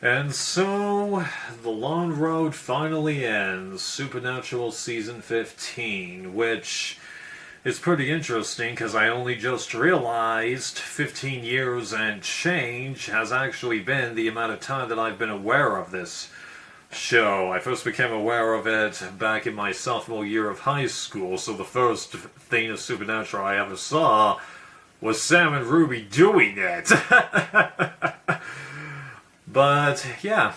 And so, the long road finally ends. Supernatural Season 15, which is pretty interesting because I only just realized 15 years and change has actually been the amount of time that I've been aware of this show. I first became aware of it back in my sophomore year of high school, so the first thing of Supernatural I ever saw was Sam and Ruby doing it. But, yeah.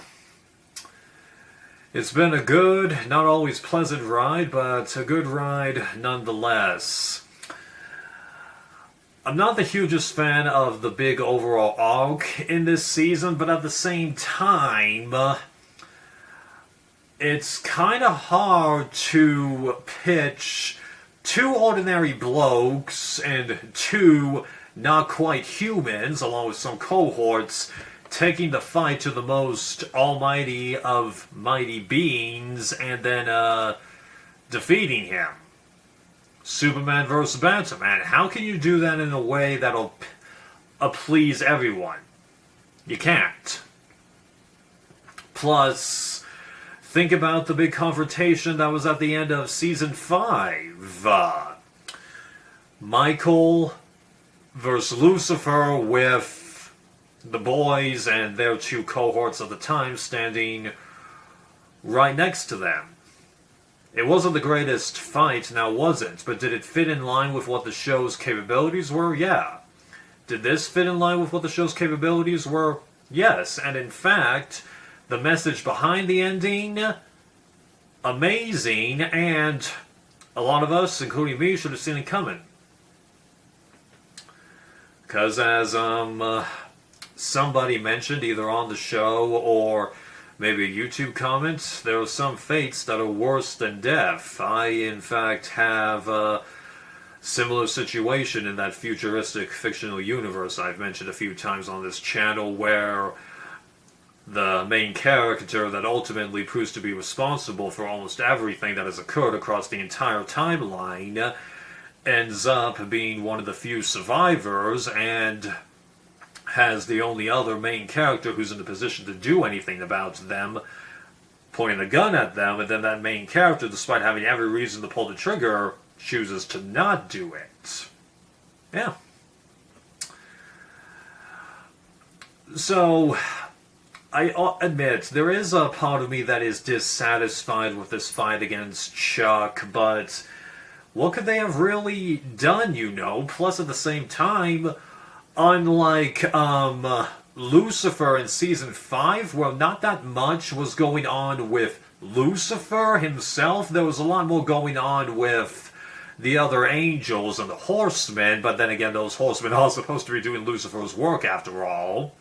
It's been a good, not always pleasant ride, but a good ride nonetheless. I'm not the hugest fan of the big overall arc in this season, but at the same time, it's kind of hard to pitch two ordinary blokes and two not quite humans, along with some cohorts, taking the fight to the most almighty of mighty beings and then defeating him. Superman versus Batman. How can you do that in a way that'll please everyone? You can't. Plus, think about the big confrontation that was at the end of Season 5. Michael versus Lucifer with the boys and their two cohorts of the time standing right next to them. It wasn't the greatest fight, now was it? But did it fit in line with what the show's capabilities were? Yeah. Did this fit in line with what the show's capabilities were? Yes. And in fact, the message behind the ending, amazing, and a lot of us, including me, should have seen it coming. Because as somebody mentioned, either on the show or maybe a YouTube comment, there are some fates that are worse than death. I, in fact, have a similar situation in that futuristic fictional universe I've mentioned a few times on this channel, where the main character that ultimately proves to be responsible for almost everything that has occurred across the entire timeline ends up being one of the few survivors and has the only other main character who's in the position to do anything about them pointing a gun at them, and then that main character, despite having every reason to pull the trigger, chooses to not do it. Yeah. So, I admit, there is a part of me that is dissatisfied with this fight against Chuck, but what could they have really done, you know? Plus, at the same time, unlike Lucifer in Season 5, where not that much was going on with Lucifer himself, there was a lot more going on with the other angels and the horsemen, but then again, those horsemen are supposed to be doing Lucifer's work after all.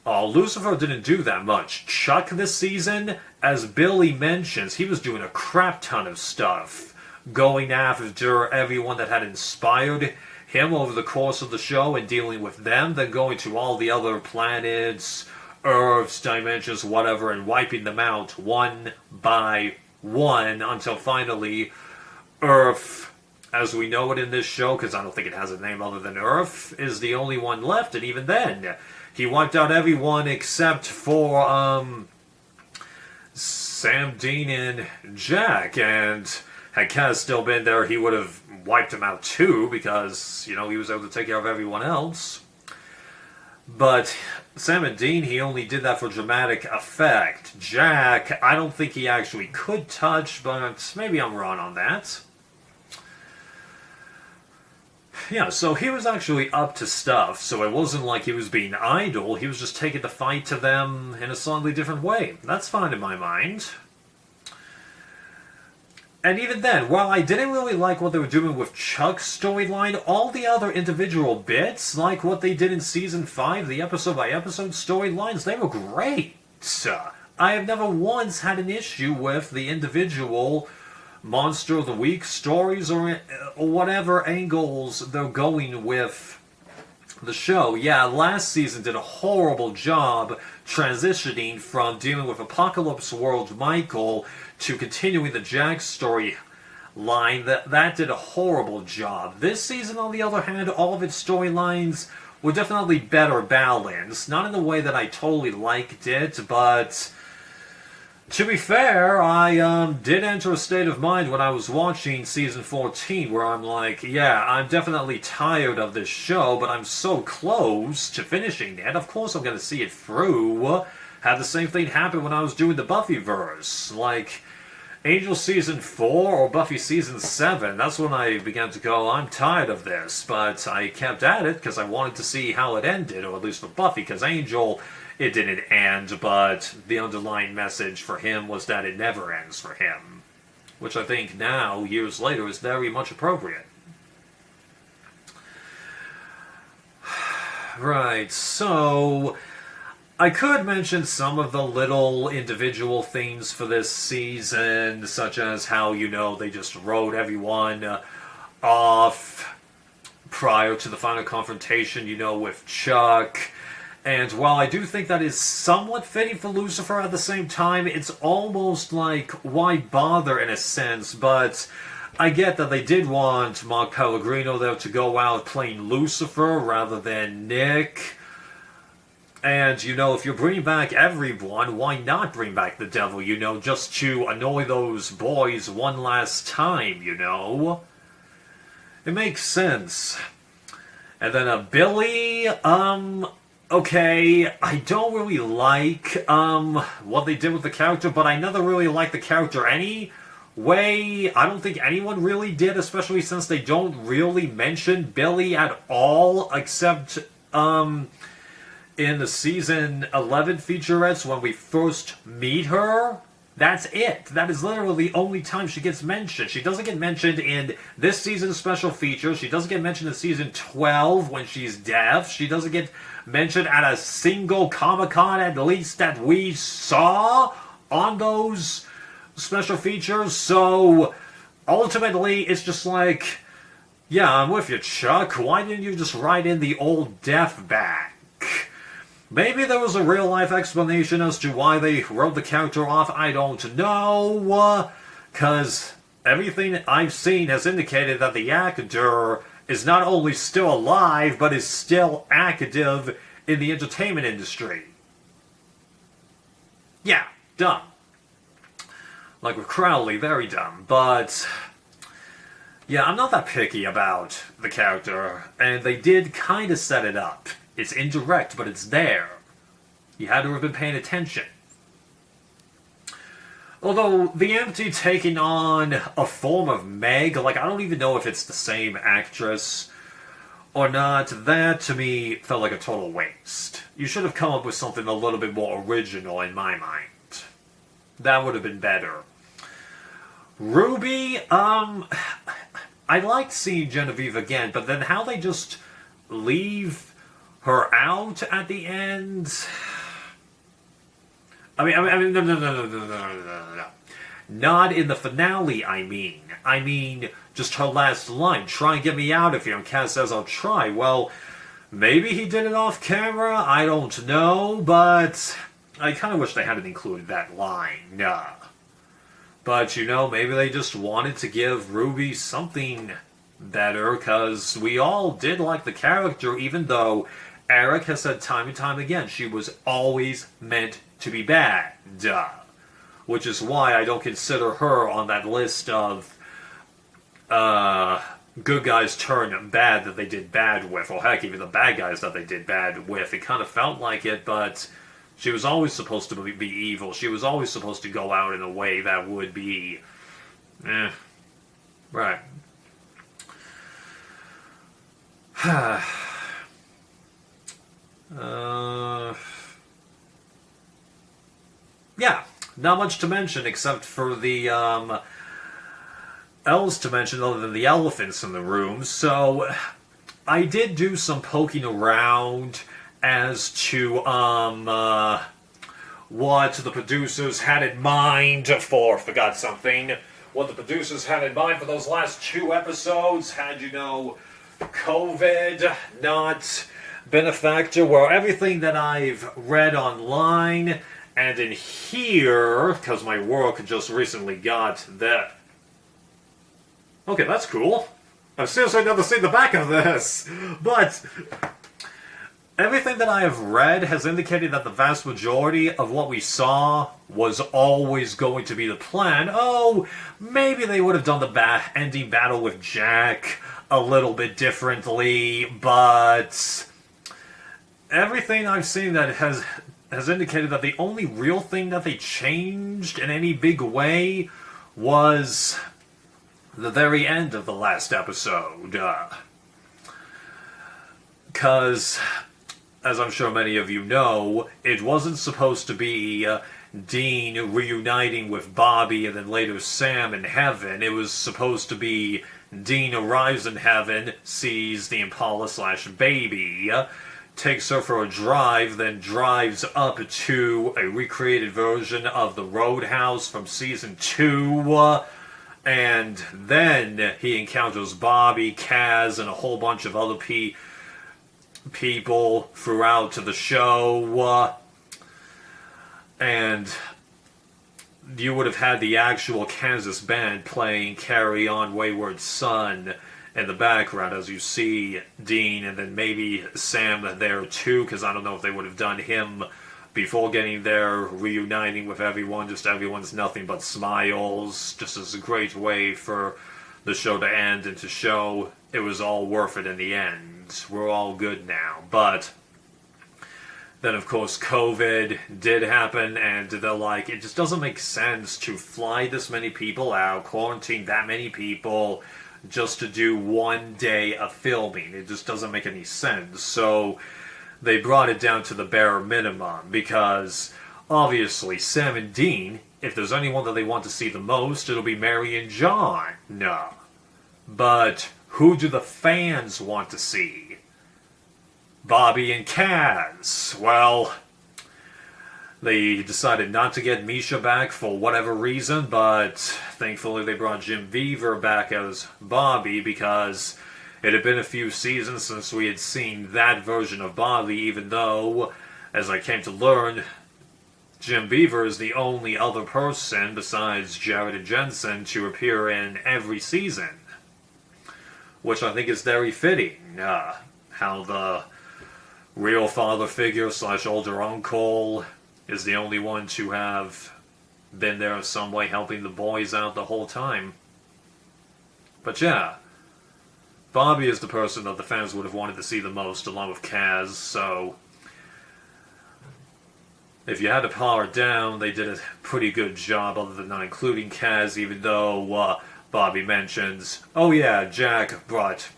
Lucifer didn't do that much. Chuck this season, as Billy mentions, he was doing a crap ton of stuff, going after everyone that had inspired him over the course of the show and dealing with them, then going to all the other planets, Earths, dimensions, whatever, and wiping them out one by one until finally Earth, as we know it in this show, because I don't think it has a name other than Earth, is the only one left, and even then, he wiped out everyone except for Sam, Dean, and Jack, and had Kaz still been there, he would have wiped him out too, because, you know, he was able to take care of everyone else. But Sam and Dean, he only did that for dramatic effect. Jack, I don't think he actually could touch, but maybe I'm wrong on that. Yeah, so he was actually up to stuff, so it wasn't like he was being idle, he was just taking the fight to them in a slightly different way. That's fine in my mind. And even then, while I didn't really like what they were doing with Chuck's storyline, all the other individual bits, like what they did in Season 5, the episode-by-episode storylines, they were great. I have never once had an issue with the individual Monster of the Week stories or whatever angles they're going with the show. Yeah, last season did a horrible job transitioning from dealing with Apocalypse World Michael to continuing the Jack story line. That did a horrible job. This season, on the other hand, all of its storylines were definitely better balanced. Not in the way that I totally liked it, but to be fair, I did enter a state of mind when I was watching season 14 where I'm like, yeah, I'm definitely tired of this show, but I'm so close to finishing it. Of course I'm going to see it through. Had the same thing happen when I was doing the Buffyverse. Like, Angel Season 4 or Buffy Season 7, that's when I began to go, I'm tired of this. But I kept at it because I wanted to see how it ended, or at least for Buffy, because Angel, it didn't end, but the underlying message for him was that it never ends for him. Which I think now, years later, is very much appropriate. Right, so I could mention some of the little individual themes for this season, such as how, they just wrote everyone off prior to the final confrontation, with Chuck. And while I do think that is somewhat fitting for Lucifer, at the same time, it's almost like, why bother in a sense, but I get that they did want Mark Pellegrino there to go out playing Lucifer rather than Nick. And, if you're bringing back everyone, why not bring back the devil, just to annoy those boys one last time, It makes sense. And then Billy, okay, I don't really like, what they did with the character, but I never really liked the character anyway. I don't think anyone really did, especially since they don't really mention Billy at all, except, in the season 11 featurettes when we first meet her. That's it. That is literally the only time she gets mentioned. She doesn't get mentioned in this season's special feature. She doesn't get mentioned in season 12 when she's deaf. She doesn't get mentioned at a single Comic-Con, at least that we saw on those special features. So ultimately, it's just like, yeah, I'm with you, Chuck. Why didn't you just write in the old deaf back? Maybe there was a real-life explanation as to why they wrote the character off, I don't know, because everything I've seen has indicated that the actor is not only still alive, but is still active in the entertainment industry. Yeah, dumb. Like with Crowley, very dumb, but yeah, I'm not that picky about the character, and they did kind of set it up. It's indirect, but it's there. You had to have been paying attention. Although, the Empty taking on a form of Meg, I don't even know if it's the same actress or not. That, to me, felt like a total waste. You should have come up with something a little bit more original, in my mind. That would have been better. Ruby, I liked seeing Genevieve again, but then how they just leave her out at the end. I mean, no. Not in the finale, I mean, just her last line. Try and get me out of here. And Cass says, I'll try. Well, maybe he did it off camera. I don't know, but I kind of wish they hadn't included that line. But, maybe they just wanted to give Ruby something better, because we all did like the character, even though Eric has said time and time again, she was always meant to be bad. Which is why I don't consider her on that list of good guys turn bad that they did bad with, or heck, even the bad guys that they did bad with. It kind of felt like it, but she was always supposed to be evil. She was always supposed to go out in a way that would be... Right. Yeah, not much to mention except for the elves to mention other than the elephants in the room. So I did do some poking around as to what the producers had in mind for Forgot Something. What the producers had in mind for those last 2 episodes had, COVID not been a factor, where everything that I've read online and in here, because my work just recently got that. Okay, that's cool. I've seriously never seen the back of this. But everything that I have read has indicated that the vast majority of what we saw was always going to be the plan. Oh, maybe they would have done the ending battle with Jack a little bit differently, but everything I've seen that has indicated that the only real thing that they changed in any big way was the very end of the last episode. Because, as I'm sure many of you know, it wasn't supposed to be Dean reuniting with Bobby and then later Sam in heaven. It was supposed to be Dean arrives in heaven, sees the Impala/baby, takes her for a drive, then drives up to a recreated version of the Roadhouse from season 2, and then he encounters Bobby, Kaz, and a whole bunch of other people throughout the show, and you would have had the actual Kansas band playing Carry On Wayward Son in the background as you see Dean and then maybe Sam there too, because I don't know if they would have done him before getting there, reuniting with everyone, just everyone's nothing but smiles, just as a great way for the show to end and to show it was all worth it in the end. We're all good now. But then, of course, COVID did happen, and they're like, it just doesn't make sense to fly this many people out, quarantine that many people, just to do one day of filming. It just doesn't make any sense. So they brought it down to the bare minimum, because obviously Sam and Dean, if there's anyone that they want to see the most, it'll be Mary and John. No. But who do the fans want to see? Bobby and Kaz. Well, they decided not to get Misha back for whatever reason, but thankfully they brought Jim Beaver back as Bobby, because it had been a few seasons since we had seen that version of Bobby, even though, as I came to learn, Jim Beaver is the only other person besides Jared and Jensen to appear in every season, which I think is very fitting. How the real father figure / older uncle is the only one to have been there in some way helping the boys out the whole time. But yeah, Bobby is the person that the fans would have wanted to see the most, along with Kaz, so if you had to power it down, they did a pretty good job, other than not including Kaz, even though Bobby mentions, oh yeah, Jack brought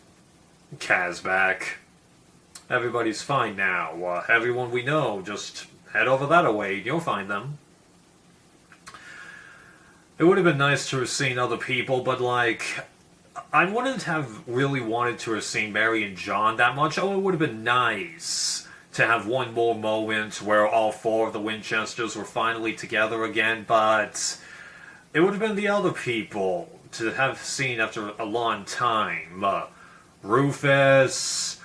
Kaz back. Everybody's fine now. Everyone we know, just head over that way, you'll find them. It would have been nice to have seen other people, but like, I wouldn't have really wanted to have seen Mary and John that much. Oh, it would have been nice to have one more moment where all 4 of the Winchesters were finally together again, but it would have been the other people to have seen after a long time. Rufus,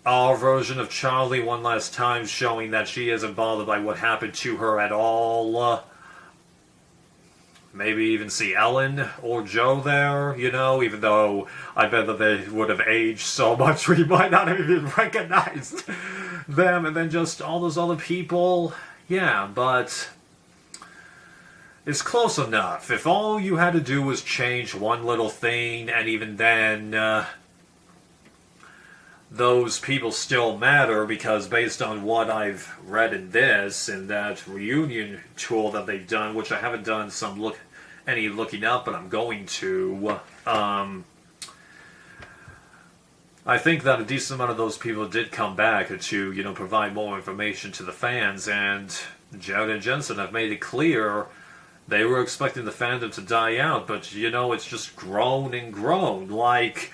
our version of Charlie one last time, showing that she isn't bothered by what happened to her at all. Maybe even see Ellen or Joe there, you know, even though I bet that they would have aged so much we might not have even recognized them. And then just all those other people, yeah, but it's close enough. If all you had to do was change one little thing, and even then, those people still matter, because based on what I've read in this, and that reunion tour that they've done, which I haven't done any looking up, but I'm going to, I think that a decent amount of those people did come back to, you know, provide more information to the fans, and Jared and Jensen have made it clear they were expecting the fandom to die out, but, you know, it's just grown and grown. Like,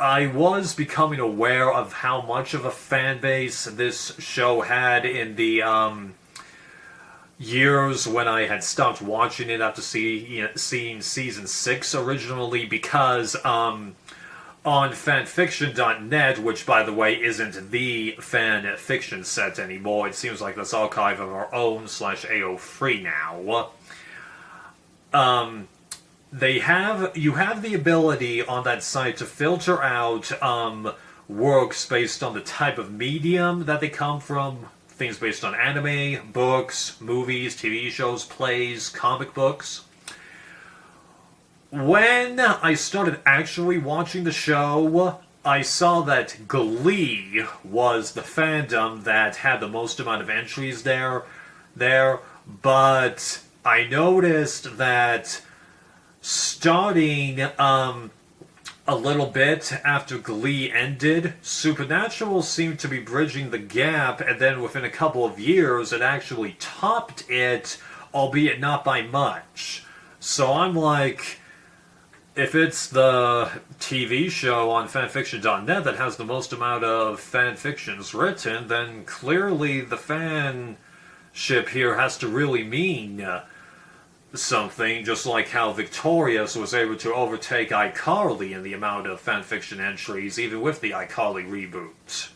I was becoming aware of how much of a fan base this show had in the years when I had stopped watching it after seeing season 6 originally, because on fanfiction.net, which by the way isn't the fan fiction set anymore, it seems like this archive of our own /AO free now, you have the ability on that site to filter out works based on the type of medium that they come from. Things based on anime, books, movies, TV shows, plays, comic books. When I started actually watching the show, I saw that Glee was the fandom that had the most amount of entries there, but I noticed that starting a little bit after Glee ended, Supernatural seemed to be bridging the gap, and then within a couple of years it actually topped it, albeit not by much. So I'm like, if it's the TV show on fanfiction.net that has the most amount of fanfictions written, then clearly the fanship here has to really mean something, just like how Victorious was able to overtake iCarly in the amount of fanfiction entries, even with the iCarly reboot.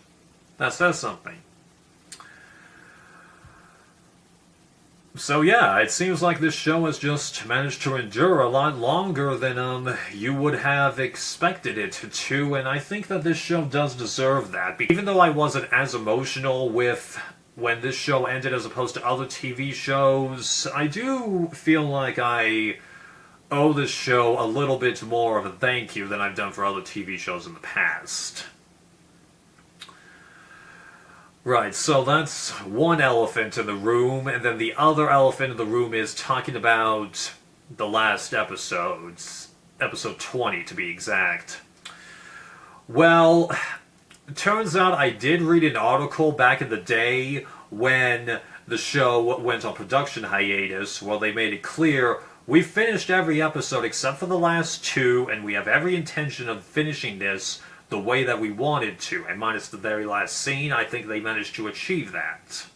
That says something. So yeah, it seems like this show has just managed to endure a lot longer than you would have expected it to, and I think that this show does deserve that. Even though I wasn't as emotional with when this show ended as opposed to other TV shows, I do feel like I owe this show a little bit more of a thank you than I've done for other TV shows in the past. Right, so that's one elephant in the room, and then the other elephant in the room is talking about the last episodes. Episode 20, to be exact. Well, it turns out I did read an article back in the day when the show went on production hiatus, where they made it clear, we finished every episode except for the last two, and we have every intention of finishing this the way that we wanted to, and minus the very last scene, I think they managed to achieve that.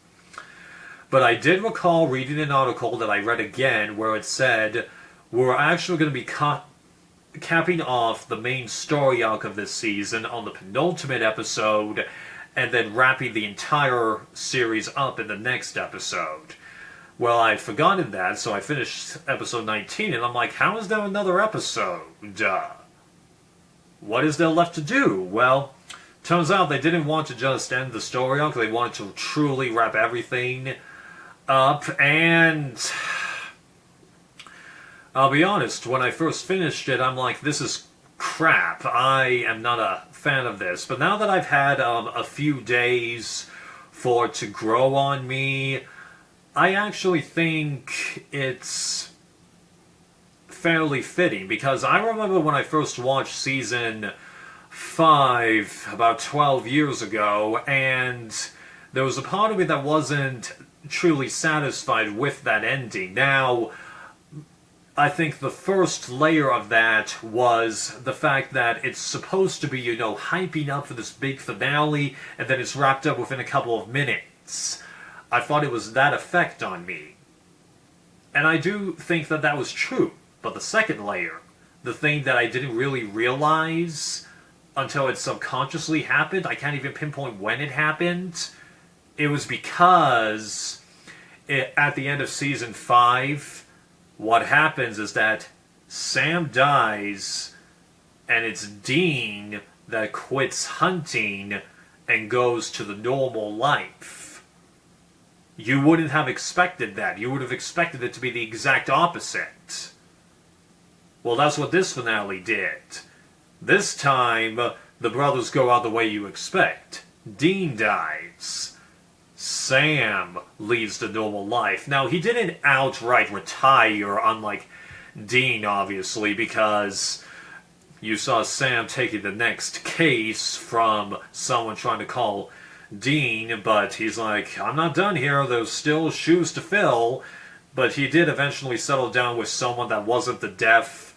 But I did recall reading an article that I read again where it said, we're actually going to be capping off the main story arc of this season on the penultimate episode, and then wrapping the entire series up in the next episode. Well, I'd forgotten that, so I finished episode 19, and I'm like, how is there another episode? What is there left to do? Well, turns out they didn't want to just end the story arc, they wanted to truly wrap everything up, and I'll be honest, when I first finished it, I'm like, this is crap. I am not a fan of this. But now that I've had a few days for it to grow on me, I actually think it's fairly fitting, because I remember when I first watched season 5 about 12 years ago, and there was a part of me that wasn't truly satisfied with that ending. Now, I think the first layer of that was the fact that it's supposed to be, you know, hyping up for this big finale, and then it's wrapped up within a couple of minutes. I thought it was that effect on me. And I do think that that was true. But the second layer, the thing that I didn't really realize until it subconsciously happened, I can't even pinpoint when it happened, it was because at the end of season 5, what happens is that Sam dies, and it's Dean that quits hunting and goes to the normal life. You wouldn't have expected that. You would have expected it to be the exact opposite. Well, that's what this finale did. This time, the brothers go out the way you expect. Dean dies. Sam leads the normal life. Now, he didn't outright retire, unlike Dean, obviously, because you saw Sam taking the next case from someone trying to call Dean, but he's like, I'm not done here, there's still shoes to fill. But he did eventually settle down with someone that wasn't the deaf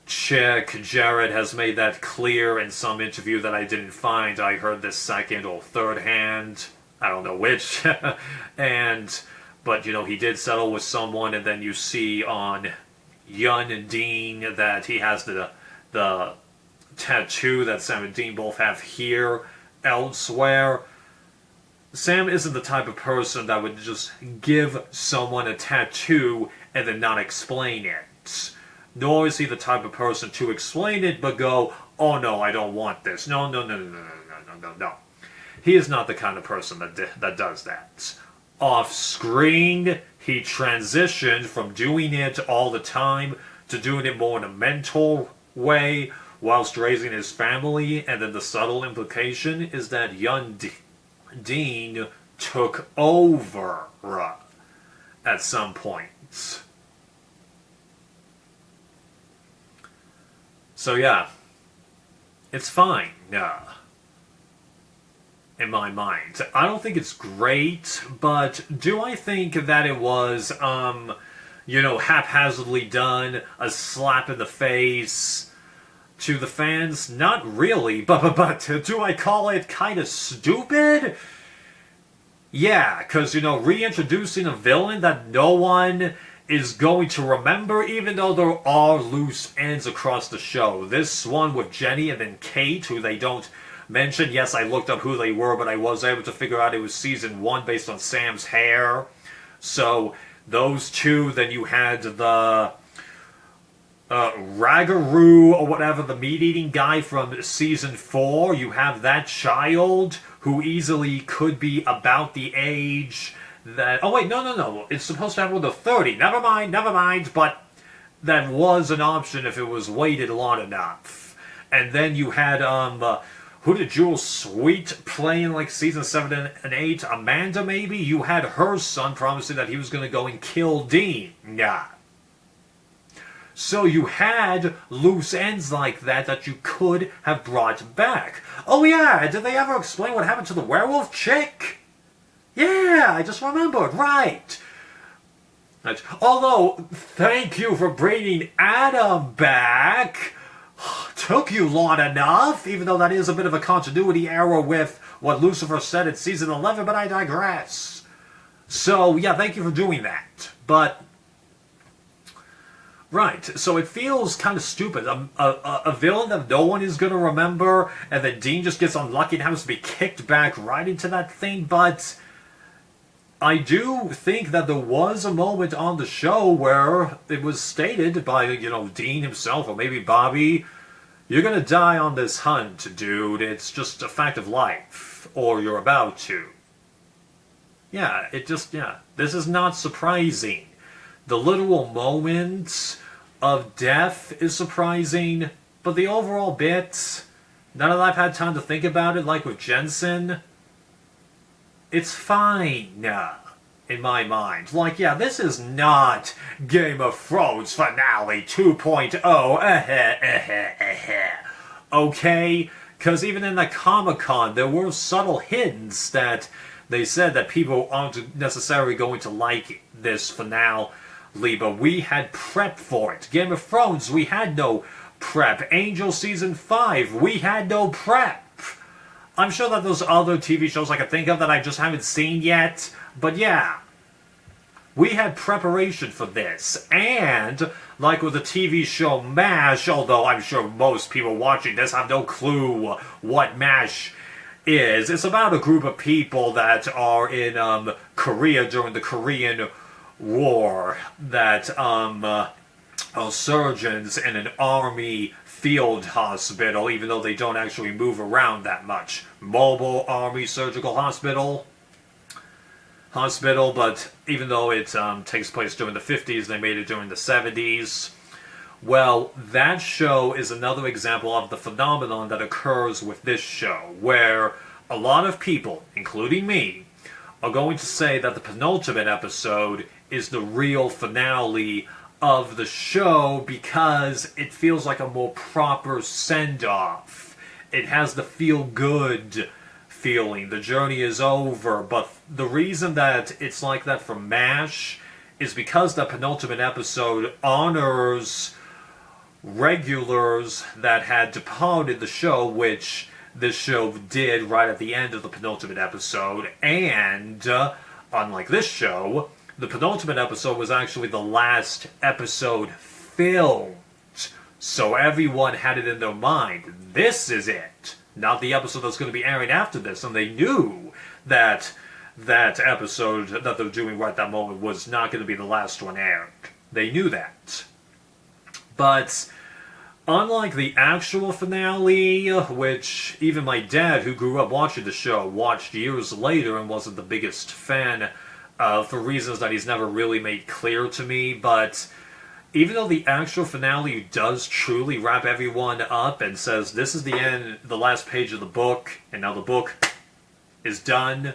chick. Jared has made that clear in some interview that I didn't find. I heard this second or third hand, I don't know which. But you know, he did settle with someone, and then you see on Yun and Dean that he has the tattoo that Sam and Dean both have here elsewhere. Sam isn't the type of person that would just give someone a tattoo and then not explain it. Nor is he the type of person to explain it but go, oh no, I don't want this. No. no. He is not the kind of person that does that. Off screen, he transitioned from doing it all the time to doing it more in a mental way whilst raising his family, and then the subtle implication is that young Dean took over at some point. So yeah, it's fine. In my mind, I don't think it's great, but do I think that it was, haphazardly done, a slap in the face to the fans? Not really, but do I call it kind of stupid? Yeah, because, reintroducing a villain that no one is going to remember, even though there are loose ends across the show. This one with Jenny and then Kate, who they don't mention. Yes, I looked up who they were, but I was able to figure out it was season 1 based on Sam's hair. So, those two, then you had the Ragaroo, or whatever, the meat-eating guy from season 4. You have that child, who easily could be about the age that... Oh, wait, no. It's supposed to have with a 30. Never mind, but that was an option if it was waited long enough. And then you had, who did Jules Sweet play in, like, season 7 and 8? Amanda, maybe? You had her son promising that he was going to go and kill Dean. Yeah. So you had loose ends like that you could have brought back. Oh yeah, did they ever explain what happened to the werewolf chick? Yeah, I just remembered, right. Although, thank you for bringing Adam back. Took you long enough, even though that is a bit of a continuity error with what Lucifer said in season 11, but I digress. So, yeah, thank you for doing that. But... right, so it feels kind of stupid. A villain that no one is going to remember, and then Dean just gets unlucky and has to be kicked back right into that thing, but I do think that there was a moment on the show where it was stated by, Dean himself, or maybe Bobby, you're going to die on this hunt, dude. It's just a fact of life, or you're about to. Yeah, this is not surprising. The literal moments of death is surprising, but the overall bit, now that I've had time to think about it, like with Jensen, it's fine, in my mind. Like, yeah, this is not Game of Thrones finale 2.0, okay? Because even in the Comic-Con, there were subtle hints that they said that people aren't necessarily going to like this finale, but we had prep for it. Game of Thrones, we had no prep. Angel Season 5, we had no prep. I'm sure that there's other TV shows I can think of that I just haven't seen yet, but yeah. We had preparation for this, and, like with the TV show MASH, although I'm sure most people watching this have no clue what MASH is, it's about a group of people that are in Korea during the Korean War that are surgeons in an army field hospital, even though they don't actually move around that much. Mobile Army Surgical Hospital, but even though it takes place during the 50s, they made it during the 70s. Well, that show is another example of the phenomenon that occurs with this show, where a lot of people, including me, are going to say that the penultimate episode is the real finale of the show because it feels like a more proper send-off. It has the feel-good feeling. The journey is over, but the reason that it's like that for MASH is because the penultimate episode honors regulars that had departed the show, which this show did right at the end of the penultimate episode, and unlike this show, the penultimate episode was actually the last episode filmed. So everyone had it in their mind. This is it. Not the episode that's going to be airing after this. And they knew that that episode that they're doing right at that moment was not going to be the last one aired. They knew that. But unlike the actual finale, which even my dad, who grew up watching the show, watched years later and wasn't the biggest fan for reasons that he's never really made clear to me, but even though the actual finale does truly wrap everyone up and says this is the end, the last page of the book, and now the book is done,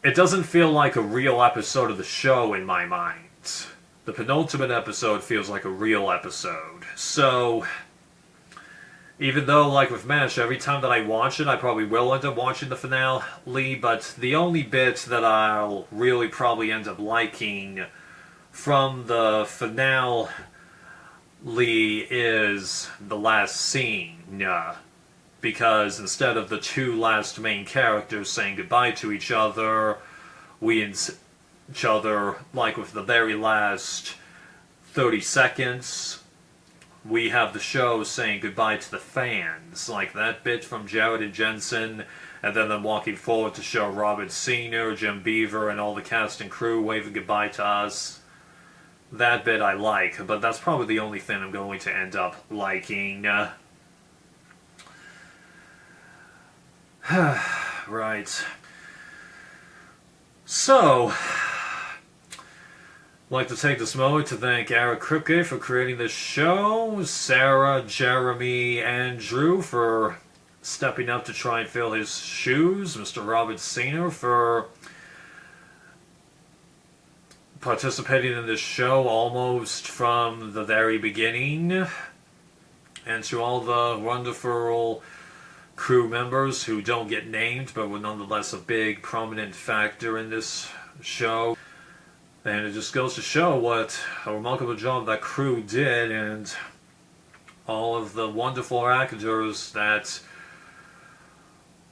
it doesn't feel like a real episode of the show in my mind. The penultimate episode feels like a real episode. So, even though, like with MASH, every time that I watch it, I probably will end up watching the finale, but the only bit that I'll really probably end up liking from the finale is the last scene. Because instead of the two last main characters saying goodbye to each other, each other, like with the very last 30 seconds, we have the show saying goodbye to the fans, like that bit from Jared and Jensen, and then them walking forward to show Robert Sr., Jim Beaver, and all the cast and crew waving goodbye to us. That bit I like, but that's probably the only thing I'm going to end up liking. Right. So, I'd like to take this moment to thank Eric Kripke for creating this show, Sarah, Jeremy, and Drew for stepping up to try and fill his shoes, Mr. Robert Senior for participating in this show almost from the very beginning, and to all the wonderful crew members who don't get named but were nonetheless a big prominent factor in this show. And it just goes to show what a remarkable job that crew did, and all of the wonderful actors that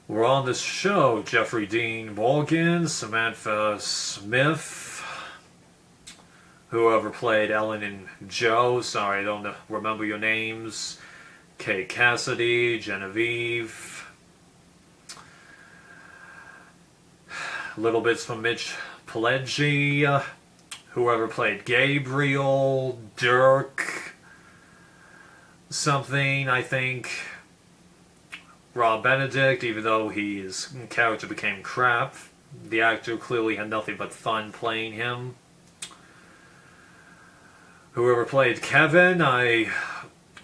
were on this show. Jeffrey Dean Morgan, Samantha Smith, whoever played Ellen and Joe, sorry I don't remember your names, Kay Cassidy, Genevieve, little bits from Mitch Pileggi, whoever played Gabriel, Dirk, something, I think, Rob Benedict, even though his character became crap, the actor clearly had nothing but fun playing him. Whoever played Kevin, I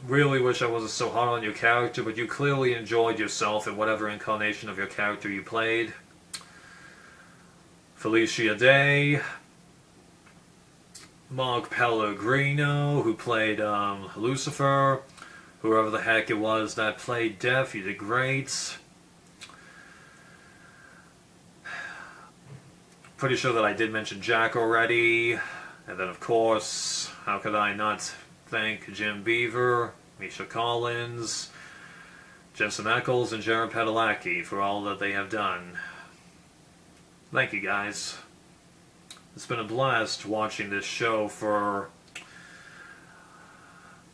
really wish I wasn't so hard on your character, but you clearly enjoyed yourself in whatever incarnation of your character you played. Felicia Day, Mark Pellegrino, who played Lucifer, whoever the heck it was that played Death, you did great. Pretty sure that I did mention Jack already. And then, of course, how could I not thank Jim Beaver, Misha Collins, Jensen Ackles, and Jared Padalecki for all that they have done. Thank you, guys. It's been a blast watching this show for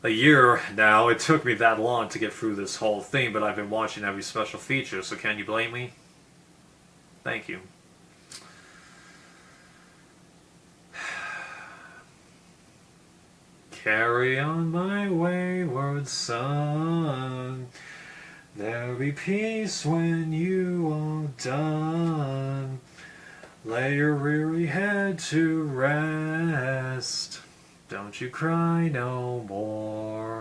a year now. It took me that long to get through this whole thing, but I've been watching every special feature, so can you blame me? Thank you. Carry on, my wayward son. There'll be peace when you are done. Lay your weary head to rest. Don't you cry no more.